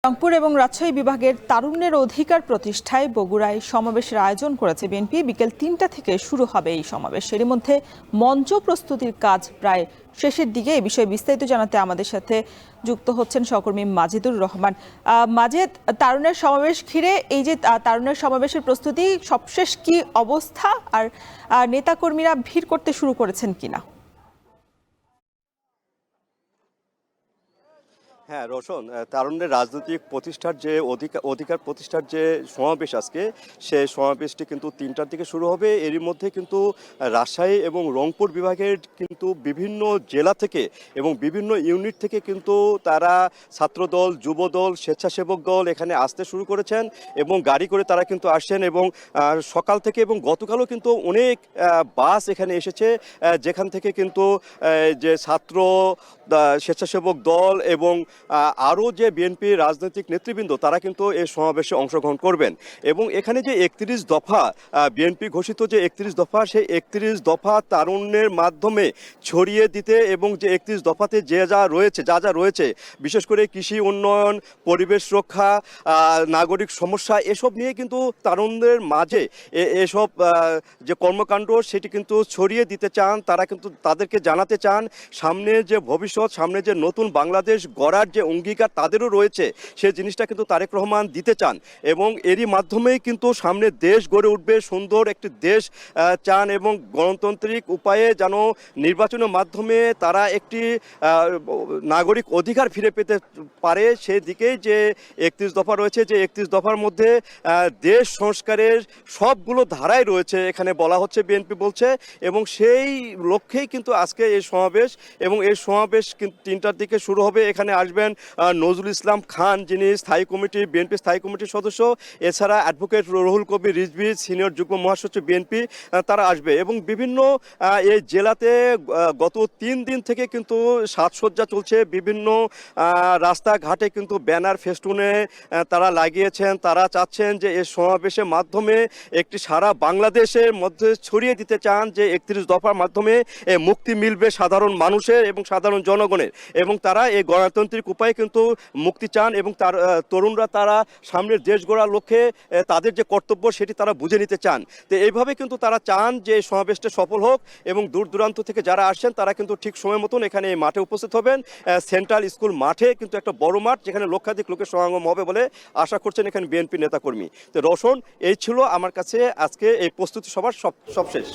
রংপুর এবং রাজশাহী বিভাগের তারুণ্যের অধিকার প্রতিষ্ঠায় বগুড়ায় সমাবেশের আয়োজন করেছে বিএনপি। বিকেল ৩টা থেকে শুরু হবে এই সমাবেশ। এর মধ্যে মঞ্চ প্রস্তুতির কাজ প্রায় শেষের দিকে। এই বিষয়ে বিস্তারিত জানাতে আমাদের সাথে যুক্ত হচ্ছেন সহকর্মী মাজিদুর রহমান। মাজেদ, তারুণ্যের সমাবেশ ঘিরে এই যে তারুণ্যের সমাবেশের প্রস্তুতি সবশেষ কি অবস্থা, আর নেতাকর্মীরা ভিড় করতে শুরু করেছেন কিনা? হ্যাঁ রোশন, তারুণ্যের রাজনৈতিক প্রতিষ্ঠার যে অধিকার প্রতিষ্ঠার যে সমাবেশ আজকে, সেই সমাবেশটি কিন্তু ৩টার দিকে শুরু হবে। এরই মধ্যে কিন্তু রাজশাহী এবং রংপুর বিভাগের কিন্তু বিভিন্ন জেলা থেকে এবং বিভিন্ন ইউনিট থেকে কিন্তু তারা ছাত্রদল, যুবদল, স্বেচ্ছাসেবক দল এখানে আসতে শুরু করেছেন এবং গাড়ি করে তারা কিন্তু আসছেন। এবং সকাল থেকে এবং গতকালও কিন্তু অনেক বাস এখানে এসেছে, যেখান থেকে কিন্তু যে ছাত্র, স্বেচ্ছাসেবক দল এবং আরও যে বিএনপি রাজনৈতিক নেতৃবৃন্দ তারা কিন্তু এই সমাবেশে অংশগ্রহণ করবেন। এবং এখানে যে ৩১ দফা বিএনপি ঘোষিত, যে ৩১ দফা, সেই ৩১ দফা তারুণ্যের মাধ্যমে ছড়িয়ে দিতে এবং যে ৩১ দফাতে যা যা রয়েছে, বিশেষ করে কৃষি উন্নয়ন, পরিবেশ রক্ষা, নাগরিক সমস্যা, এসব নিয়ে কিন্তু তারুণ্যের মাঝে এসব যে কর্মকাণ্ড সেটি কিন্তু ছড়িয়ে দিতে চান। তারা কিন্তু তাদেরকে জানাতে চান সামনে যে ভবিষ্যৎ, সামনে যে নতুন বাংলাদেশ গড়ার যে অঙ্গীকার তাদেরও রয়েছে, সেই জিনিসটা কিন্তু তারেক রহমান দিতে চান। এবং এরই মাধ্যমেই কিন্তু সামনে দেশ গড়ে উঠবে, সুন্দর একটি দেশ চান এবং গণতান্ত্রিক উপায়ে যেন নির্বাচনের মাধ্যমে তারা একটি নাগরিক অধিকার ফিরে পেতে পারে, সেই দিকেই যে ৩১ দফা রয়েছে, যে ৩১ দফার মধ্যে দেশ সংস্কারের সবগুলো ধারাই রয়েছে এখানে বলা হচ্ছে, বিএনপি বলছে। এবং সেই লক্ষ্যেই কিন্তু আজকে এই সমাবেশ। এবং এই সমাবেশ কিন্তু ৩টার দিকে শুরু হবে। এখানে আসবেন নজরুল ইসলাম খান, যিনি বিএনপি স্থায়ী কমিটির সদস্য। এছাড়া অ্যাডভোকেট রুহুল কবির রিজভী, সিনিয়র যুগ্ম মহাসচিব বিএনপি, তারা আসবে। এবং বিভিন্ন এই জেলাতে গত ৩ দিন থেকে কিন্তু সাজসজ্জা চলছে। বিভিন্ন রাস্তাঘাটে কিন্তু ব্যানার, ফেস্টুনে তারা লাগিয়েছেন। তারা চাচ্ছেন যে এই সমাবেশের মাধ্যমে একটি সারা বাংলাদেশের মধ্যে ছড়িয়ে দিতে চান যে ৩১ দফার মাধ্যমে মুক্তি মিলবে সাধারণ মানুষের এবং সাধারণ জনগণের। এবং তারা এই গণতান্ত্রিক উপায়ে কিন্তু মুক্তি চান। এবং তার তরুণরা তারা সামনের দেশ গড়ার লক্ষ্যে তাদের যে কর্তব্য সেটি তারা বুঝে নিতে চান। তো এইভাবে কিন্তু তারা চান যে এই সমাবেশটা সফল হোক এবং দূর দূরান্ত থেকে যারা আসছেন তারা কিন্তু ঠিক সময় মতন এখানে এই মাঠে উপস্থিত হবেন। সেন্ট্রাল স্কুল মাঠে কিন্তু একটা বড় মাঠ, যেখানে লক্ষাধিক লোকের সমাগম হবে বলে আশা করছেন এখানে বিএনপি নেতাকর্মী। তো রোশন, এই ছিল আমার কাছে আজকে এই প্রস্তুতি সভার সবশেষ।